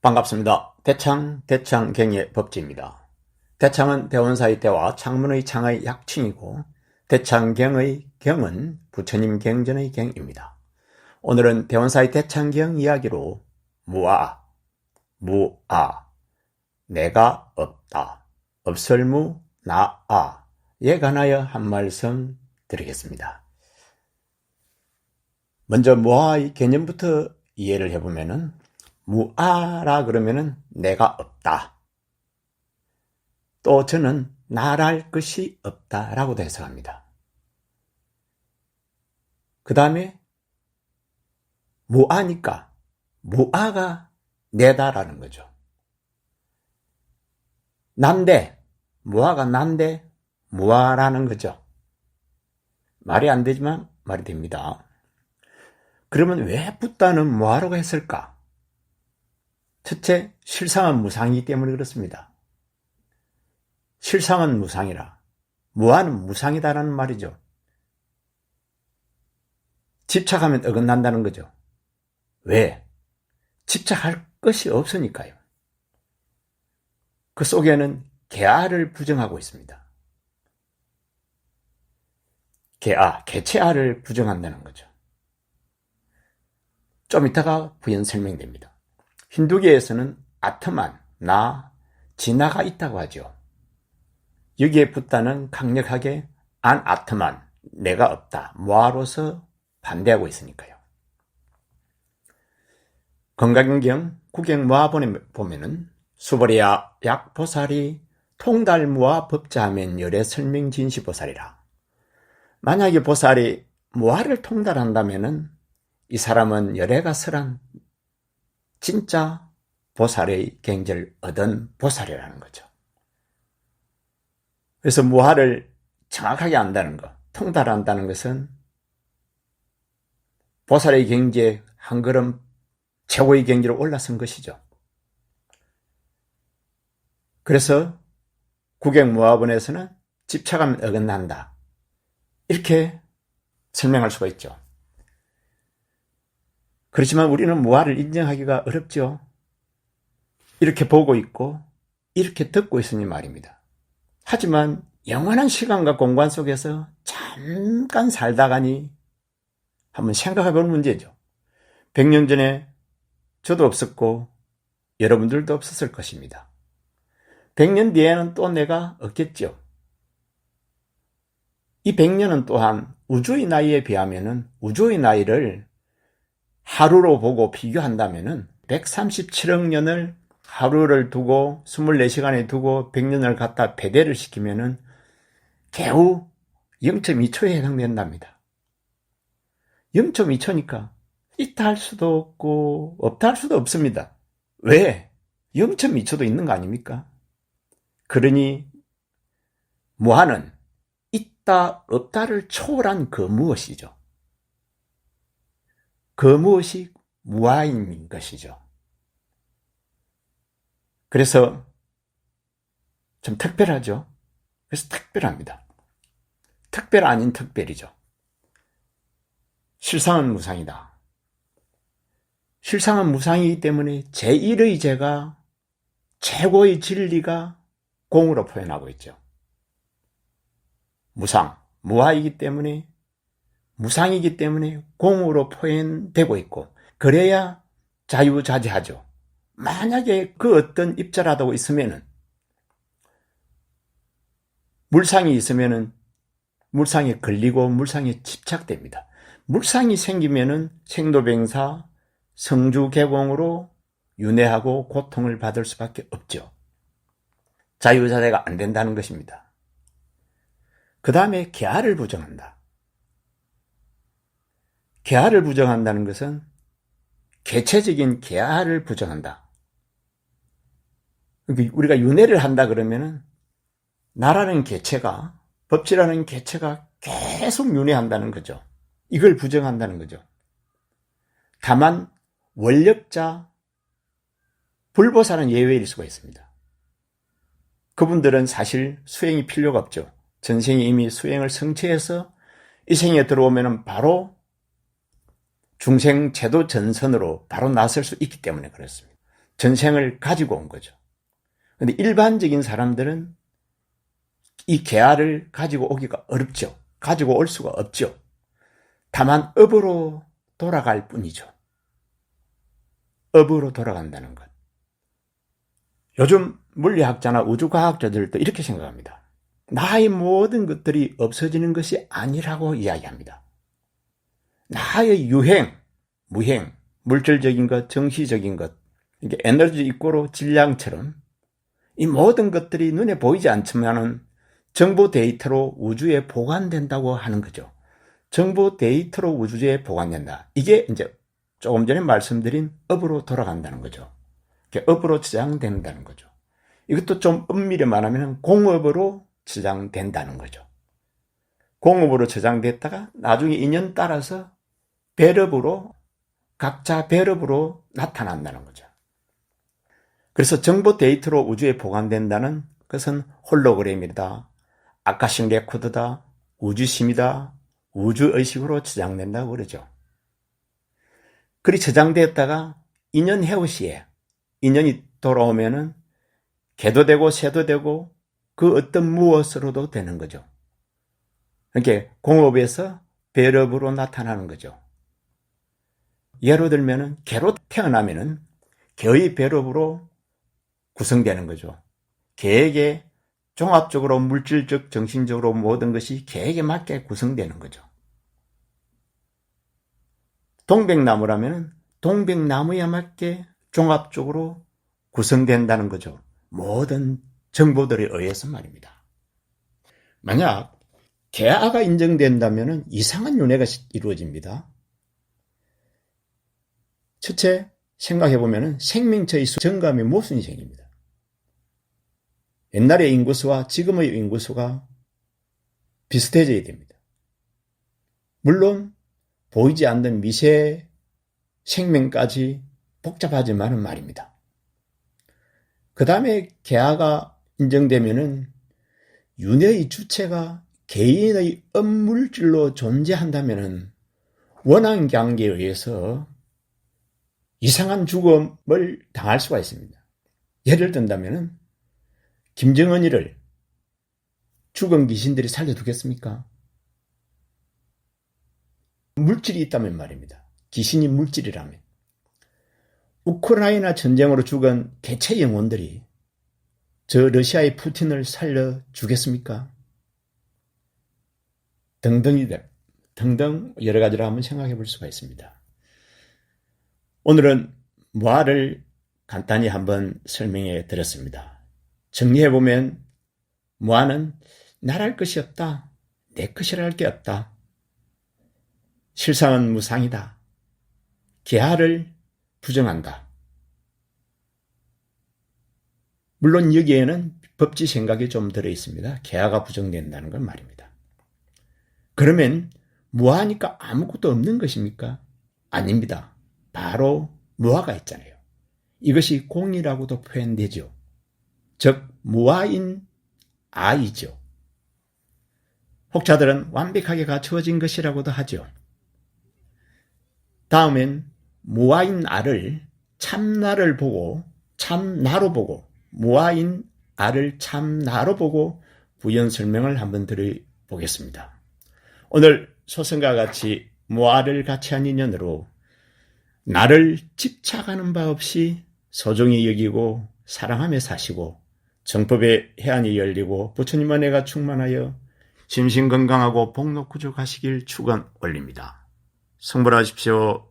반갑습니다. 대창경의 법지입니다. 대창은 대원사의 대와 창문의 창의 약칭이고 대창경의 경은 부처님 경전의 경입니다. 오늘은 대원사의 대창경 이야기로 무아, 내가 없다, 없설무 나아에 관하여 한 말씀 드리겠습니다. 먼저 무아의 개념부터 이해를 해보면은 무아라 그러면은 내가 없다. 또 저는 나랄 것이 없다라고도 해석합니다. 그 다음에 무아니까 무아가 내다라는 거죠. 난데 무아가 난데 무아라는 거죠. 말이 안 되지만 말이 됩니다. 그러면 왜 붓다는 무아라고 했을까? 첫째, 실상은 무상이기 때문에 그렇습니다. 실상은 무상이라 무아는 무상이다라는 말이죠. 집착하면 어긋난다는 거죠. 왜? 집착할 것이 없으니까요. 그 속에는 개아를 부정하고 있습니다. 개체아를 부정한다는 거죠. 좀 이따가 부연 설명됩니다. 힌두교에서는 아트만, 진화가 있다고 하죠. 여기에 붓다는 강력하게 아트만, 내가 없다, 무아로서 반대하고 있으니까요. 건강경 구경무아본에 보면은 수보리야 약보살이 통달무아 법자하면 열애 설명진시보살이라. 만약에 보살이 무아를 통달한다면은 이 사람은 열애가 설한 진짜 보살의 경지를 얻은 보살이라는 거죠. 그래서 무아를 정확하게 안다는 것, 통달한다는 것은 보살의 경지에 한 걸음 최고의 경지로 올라선 것이죠. 그래서 구경무아본에서는 집착하면 어긋난다, 이렇게 설명할 수가 있죠. 그렇지만 우리는 무아를 인정하기가 어렵죠. 이렇게 보고 있고 이렇게 듣고 있으니 말입니다. 하지만 영원한 시간과 공간 속에서 잠깐 살다가니 한번 생각해 볼 문제죠. 100년 전에 저도 없었고 여러분들도 없었을 것입니다. 100년 뒤에는 또 내가 없겠죠. 이 100년은 또한 우주의 나이에 비하면 우주의 나이를 하루로 보고 비교한다면은 137억 년을 하루를 두고 24시간에 두고 100년을 갖다 배대를 시키면은 겨우 0.2초에 해당된답니다. 0.2초니까 있다 할 수도 없고 없다 할 수도 없습니다. 왜? 0.2초도 있는 거 아닙니까? 그러니 무아는 있다 없다를 초월한 그 무엇이죠. 그 무엇이 무아인 것이죠. 그래서 좀 특별하죠. 그래서 특별합니다. 특별 아닌 특별이죠. 실상은 무상이다. 실상은 무상이기 때문에 제1의 제가 최고의 진리가 공으로 표현하고 있죠. 무아이기 때문에 무상이기 때문에 공으로 표현되고 있고, 그래야 자유자재하죠. 만약에 그 어떤 입자라도 있으면은, 물상이 있으면은 물상에 걸리고 물상에 집착됩니다. 물상이 생기면은 생로병사, 성주개봉으로 윤회하고 고통을 받을 수밖에 없죠. 자유자재가 안 된다는 것입니다. 그 다음에 개아를 부정한다. 개아를 부정한다는 것은 개체적인 개아를 부정한다. 우리가 윤회를 한다 그러면은 나라는 개체가, 법지라는 개체가 계속 윤회한다는 거죠. 이걸 부정한다는 거죠. 다만 원력자, 불보살은 예외일 수가 있습니다. 그분들은 사실 수행이 필요가 없죠. 전생에 이미 수행을 성취해서 이 생에 들어오면은 바로 중생 제도 전선으로 바로 나설 수 있기 때문에 그렇습니다. 전생을 가지고 온 거죠. 근데 일반적인 사람들은 이 계화를 가지고 오기가 어렵죠. 가지고 올 수가 없죠. 다만 업으로 돌아갈 뿐이죠. 업으로 돌아간다는 것. 요즘 물리학자나 우주과학자들도 이렇게 생각합니다. 나의 모든 것들이 없어지는 것이 아니라고 이야기합니다. 나의 유행, 무행, 물질적인 것, 정시적인 것, 이게 에너지 이꼬로 질량처럼 이 모든 것들이 눈에 보이지 않지만은 정보 데이터로 우주에 보관된다고 하는 거죠. 정보 데이터로 우주에 보관된다. 이게 이제 조금 전에 말씀드린 업으로 돌아간다는 거죠. 업으로 저장된다는 거죠. 이것도 좀 엄밀히 말하면 공업으로 저장된다는 거죠. 공업으로 저장됐다가 나중에 인연 따라서 배럽으로 각자 배럽으로 나타난다는 거죠. 그래서 정보 데이터로 우주에 보관된다는 것은 홀로그램이다, 아카식 레코드다, 우주심이다, 우주의식으로 저장된다고 그러죠. 그리 저장됐다가 인연 해오 시에 인연이 돌아오면은 개도 되고 새도 되고 그 어떤 무엇으로도 되는 거죠. 이렇게 공업에서 배럽으로 나타나는 거죠. 예로 들면은 개로 태어나면은 개의 배럽으로 구성되는 거죠. 개에게 종합적으로 물질적, 정신적으로 모든 것이 개에게 맞게 구성되는 거죠. 동백나무라면 동백나무에 맞게 종합적으로 구성된다는 거죠. 모든 정보들에 의해서 말입니다. 만약 개화가 인정된다면 이상한 윤회가 이루어집니다. 첫째, 생각해보면 생명체의 정감이 모순이 생깁니다. 옛날의 인구수와 지금의 인구수가 비슷해져야 됩니다. 물론 보이지 않는 미세 생명까지 복잡하지만은 말입니다. 그 다음에 개화가 인정되면은 윤회의 주체가 개인의 업물질로 존재한다면은 원한관계에 의해서 이상한 죽음을 당할 수가 있습니다. 예를 든다면은 김정은이를 죽은 귀신들이 살려두겠습니까? 물질이 있다면 말입니다. 귀신이 물질이라면. 우크라이나 전쟁으로 죽은 개체 영혼들이 저 러시아의 푸틴을 살려주겠습니까? 등등 여러 가지로 한번 생각해 볼 수가 있습니다. 오늘은 무아를 간단히 한번 설명해 드렸습니다. 정리해 보면 무아는 나랄 것이 없다. 내 것이랄 게 없다. 실상은 무상이다. 개화를 부정한다. 물론 여기에는 법지 생각이 좀 들어있습니다. 개화가 부정된다는 건 말입니다. 그러면 무아하니까 아무것도 없는 것입니까? 아닙니다. 바로 무아가 있잖아요. 이것이 공이라고도 표현되죠. 즉 무아인 아이죠. 혹자들은 완벽하게 갖추어진 것이라고도 하죠. 다음엔 무아인 아를 참나를 보고 참나로 보고 무아인 아를 참나로 보고 부연 설명을 한번 드려보겠습니다. 오늘 소설과 같이 무아를 같이 한 인연으로 나를 집착하는 바 없이 소중히 여기고 사랑하며 사시고 정법의 해안이 열리고 부처님 은혜가 충만하여 심신건강하고 복록구족하시길 축원 올립니다. 성불하십시오.